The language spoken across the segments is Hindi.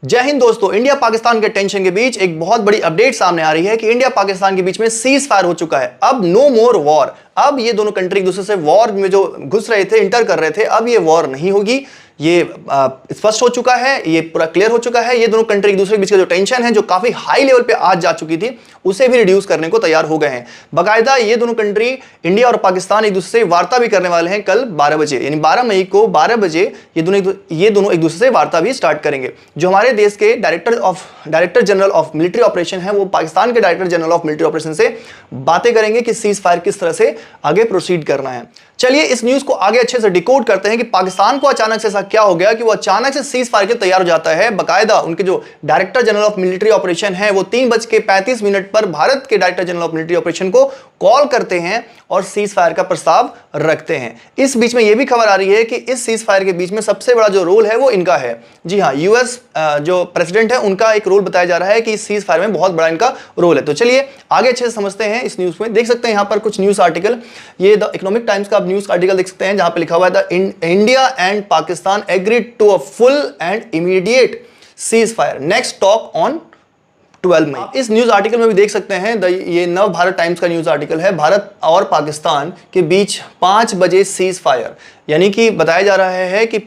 जय हिंद दोस्तों। इंडिया पाकिस्तान के टेंशन के बीच एक बहुत बड़ी अपडेट सामने आ रही है कि इंडिया पाकिस्तान के बीच में सीज फायर हो चुका है। अब नो मोर वॉर। अब ये दोनों कंट्री एक दूसरे से वॉर में जो घुस रहे थे, इंटर कर रहे थे, अब ये वॉर नहीं होगी। ये स्पष्ट हो चुका है, ये पूरा क्लियर हो चुका है। ये दोनों कंट्री एक दूसरे के बीच का जो टेंशन है, जो काफी हाई लेवल पे आज जा चुकी थी, उसे भी रिड्यूस करने को तैयार हो गए हैं। बाकायदा ये दोनों कंट्री, इंडिया और पाकिस्तान, एक दूसरे से वार्ता भी करने वाले हैं कल 12 बजे, यानी 12 मई को 12 बजे ये दोनों एक दूसरे से वार्ता भी स्टार्ट करेंगे। जो हमारे देश के director general of military operation है, वो पाकिस्तान के director general of military operation से बातें करेंगे कि सीज फायर किस तरह से आगे प्रोसीड करना है। चलिए इस न्यूज को आगे अच्छे से डिकोड करते हैं कि पाकिस्तान को अचानक से ऐसा क्या हो गया कि वो अचानक से सीज फायर के तैयार हो जाता है। बाकायदा उनके जो director general of military operation है, वो 3:35 पर भारत के director general of military operation को कॉल करते हैं और सीज फायर का प्रस्ताव रखते हैं। इस बीच में यह भी खबर आ रही है कि इस सीज फायर के बीच में सबसे बड़ा जो रोल है वो इनका है। जी हां, यूएस जो प्रेसिडेंट है, उनका एक रोल बताया जा रहा है कि इस सीज फायर में बहुत बड़ा इनका रोल है। तो चलिए आगे अच्छे से समझते हैं इस न्यूज में। देख सकते हैं यहां पर कुछ न्यूज आर्टिकल, ये द इकोनॉमिक टाइम्स का न्यूज आर्टिकल देख सकते हैं, जहां पे लिखा हुआ है India and Pakistan agreed to a full and immediate ceasefire, next talk on 12 May. इस न्यूज आर्टिकल में भी देख सकते हैं, ये नव भारत टाइम्स का न्यूज आर्टिकल है। भारत और पाकिस्तान के बीच 5 बजे सीज फायर, यानी कि बताया जा रहा है कि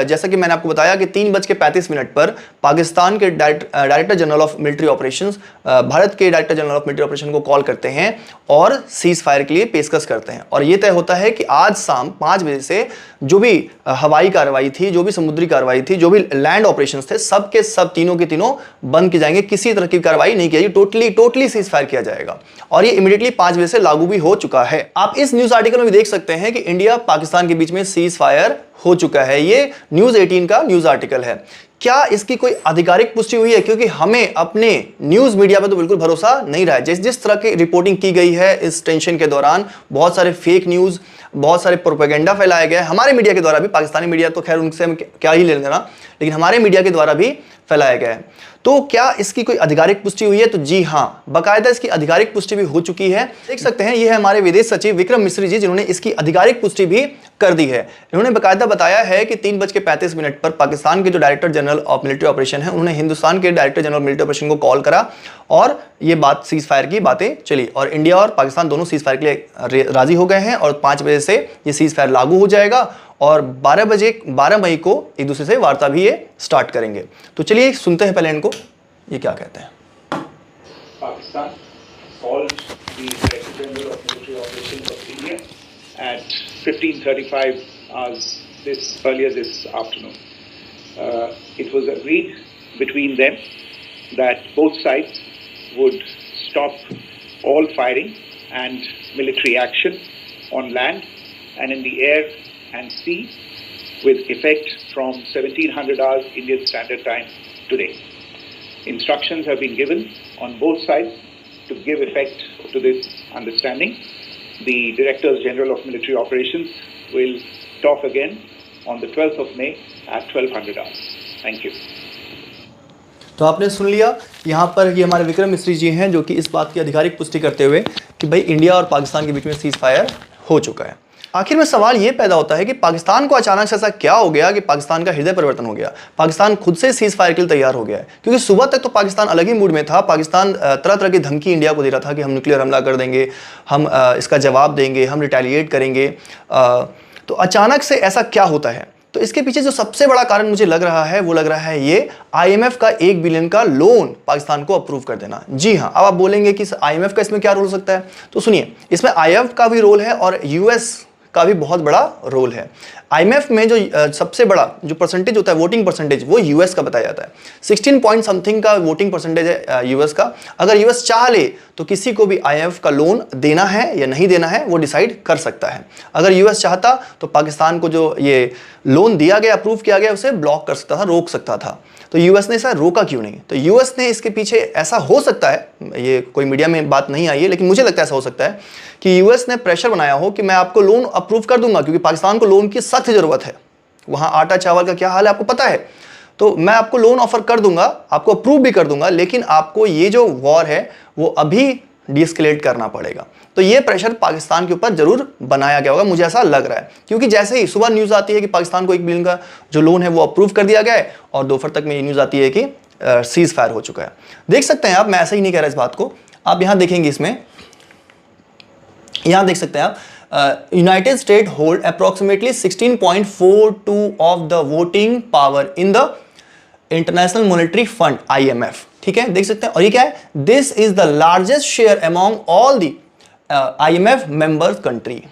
जैसा कि मैंने आपको बताया कि 3:35 पर पाकिस्तान के director general of military operations Bharat के director general of military operation को कॉल करते हैं और सीज फायर के लिए पेशकश करते हैं। और यह तय होता है कि आज शाम 5 बजे से जो भी हवाई कार्रवाई थी, जो भी समुद्री कार्रवाई थी, जो भी लैंड ऑपरेशंस थे, सब के सब तीनों के तीनों बंद की जाएंगे। किसी तरह की कार्रवाई नहीं की जाएगी, टोटली सीज फायर किया जाएगा। और ये इमीडिएटली 5 बजे से लागू भी हो चुका है। आप इस न्यूज आर्टिकल में भी देख सकते हैं कि इंडिया पाकिस्तान के बीच में सीज फायर हो चुका है। ये न्यूज 18 का न्यूज आर्टिकल है। क्या इसकी कोई आधिकारिक पुष्टि हुई है? क्योंकि हमें अपने न्यूज मीडिया पर तो बिल्कुल भरोसा नहीं रहा है। जिस तरह की रिपोर्टिंग की गई है इस टेंशन के दौरान, बहुत सारे फेक न्यूज, बहुत सारे प्रोपेगेंडा फैलाया गया है हमारे मीडिया के द्वारा भी। पाकिस्तानी मीडिया तो खैर उनसे हम क्या ही ले लेना, लेकिन हमारे मीडिया के द्वारा भी फैलाया गया है। तो क्या इसकी कोई आधिकारिक पुष्टि हुई है? तो जी हां, बाकायदा इसकी आधिकारिक पुष्टि भी हो चुकी है। देख सकते हैं, ये है हमारे विदेश सचिव विक्रम मिश्री जी, जिन्होंने इसकी आधिकारिक पुष्टि भी कर दी है। इन्होंने बाकायदा बताया है कि 3:35 पर पाकिस्तान के जो director general of military operation है, उन्होंने हिंदुस्तान के director general of military operation को कॉल करा और ये बात सीज फायर की बातें चली और इंडिया और पाकिस्तान दोनों सीज फायर के लिए राजी हो गए हैं और 5 बजे से ये सीज फायर लागू हो जाएगा और 12 मई को एक दूसरे से वार्ता भी ये स्टार्ट करेंगे। तो चलिए सुनते हैं पहले इनको, ये क्या कहते हैं। Pakistan called the Director General of Military Operations of India at 15:35 hours earlier this afternoon. It was agreed between them that both sides would stop all firing and military action on land and in the air and sea with effect from 1700 hours Indian Standard Time today. Instructions have been given on both sides to give effect to this understanding. The Directors General of Military Operations will talk again on the 12th of May at 1200 hours. Thank you. तो आपने सुन लिया, यहाँ पर ये हमारे विक्रम मिश्री जी हैं जो कि इस बात की आधिकारिक पुष्टि करते हुए कि भाई इंडिया और पाकिस्तान के बीच में सीज फायर हो चुका है। आखिर में सवाल ये पैदा होता है कि पाकिस्तान को अचानक से ऐसा क्या हो गया कि पाकिस्तान का हृदय परिवर्तन हो गया, पाकिस्तान खुद से सीज फायर के लिए तैयार हो गया है। क्योंकि सुबह तक तो पाकिस्तान अलग ही मूड में था। पाकिस्तान तरह तरह की धमकी इंडिया को दे रहा था कि हम न्यूक्लियर हमला कर देंगे, हम इसका जवाब देंगे, हम रिटेलिएट करेंगे। तो अचानक से ऐसा क्या होता है? तो इसके पीछे जो सबसे बड़ा कारण मुझे लग रहा है, वो लग रहा है ये IMF का 1 बिलियन का लोन पाकिस्तान को अप्रूव कर देना। जी हाँ, अब आप बोलेंगे कि IMF का इसमें क्या रोल हो सकता है? तो सुनिए, इसमें IMF का भी रोल है और US का भी बहुत बड़ा रोल है। IMF में जो सबसे बड़ा जो परसेंटेज होता है, वोटिंग परसेंटेज, वो US का बताया जाता है। 16 पॉइंट समथिंग का वोटिंग परसेंटेज है US का। अगर US चाह ले तो किसी को भी IMF का लोन देना है या नहीं देना है वो डिसाइड कर सकता है। अगर US चाहता तो पाकिस्तान को जो ये लोन दिया गया, अप्रूव किया गया, उसे ब्लॉक कर सकता था, रोक सकता था। तो US ने ऐसा रोका क्यों नहीं? तो US ने इसके पीछे, ऐसा हो सकता है, ये कोई मीडिया में बात नहीं आई है, लेकिन मुझे लगता है ऐसा हो सकता है कि US ने प्रेशर बनाया हो कि मैं आपको लोन अप्रूव कर दूंगा, क्योंकि पाकिस्तान को लोन की सख्त जरूरत है। वहाँ आटा चावल का क्या हाल है आपको पता है। तो मैं आपको लोन ऑफर कर दूंगा, आपको अप्रूव भी कर दूंगा, लेकिन आपको ये जो वॉर है वो अभी डीएस्केलेट करना पड़ेगा। तो ये प्रेशर पाकिस्तान के ऊपर जरूर बनाया गया होगा, मुझे ऐसा लग रहा है, क्योंकि जैसे ही सुबह न्यूज़ आती है कि पाकिस्तान को $1 बिलियन का जो लोन है वो अप्रूव कर दिया गया है, और दोपहर तक में ये न्यूज़ आती है कि सीज फायर हो चुका है। देख सकते हैं आप, मैं ऐसे ही नहीं कह रहा इस बात को, आप यहाँ देखेंगे, इसमें यहाँ देख सकते हैं आप, United state hold approximately 16.42 of the voting power in the international monetary fund IMF, ठीक है, देख सकते हैं। और ये क्या है, this is the largest share among all the IMF members country.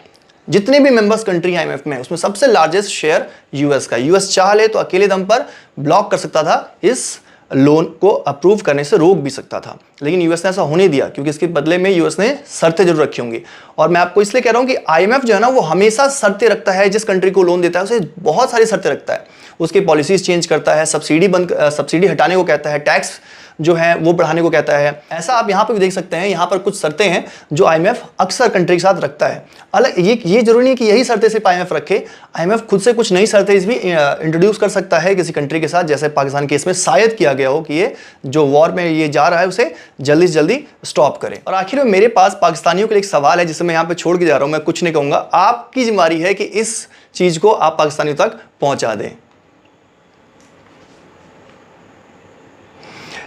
जितने भी मेंबर्स कंट्री IMF में, उसमें सबसे लार्जेस्ट शेयर यूएस का। यूएस चाह ले तो अकेले दम पर ब्लॉक कर सकता था, इस लोन को अप्रूव करने से रोक भी सकता था, लेकिन यूएस ने ऐसा होने दिया, क्योंकि इसके बदले में यूएस ने शर्तें जरूर रखी होंगी। और मैं आपको इसलिए कह रहा हूं कि IMF जो है ना, वो हमेशा शर्तें रखता है, जिस कंट्री को लोन देता है उसे बहुत सारी शर्तें रखता है, उसके पॉलिसीज चेंज करता है, सब्सिडी हटाने को कहता है, टैक्स जो है वो बढ़ाने को कहता है। ऐसा आप यहाँ पर भी देख सकते हैं, यहाँ पर कुछ शर्तें हैं जो IMF अक्सर कंट्री के साथ रखता है। अलग ये जरूरी नहीं कि यही शर्तें सिर्फ IMF रखे, IMF खुद से कुछ नई शर्तें भी इंट्रोड्यूस कर सकता है किसी कंट्री के साथ, जैसे पाकिस्तान केस में शायद किया गया हो कि ये जो वॉर में ये जा रहा है उसे जल्दी से जल्दी स्टॉप करें। और आखिर में मेरे पास पाकिस्तानियों के लिए एक सवाल है, जिसे मैं यहाँ पे छोड़ के जा रहा हूँ, मैं कुछ नहीं कहूँगा, आपकी जिम्मेदारी है कि इस चीज़ को आप पाकिस्तानियों तक पहुँचा दें।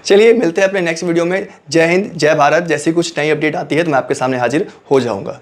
चलिए मिलते हैं अपने नेक्स्ट वीडियो में। जय हिंद, जय भारत। जैसी कुछ नई अपडेट आती है तो मैं आपके सामने हाजिर हो जाऊंगा।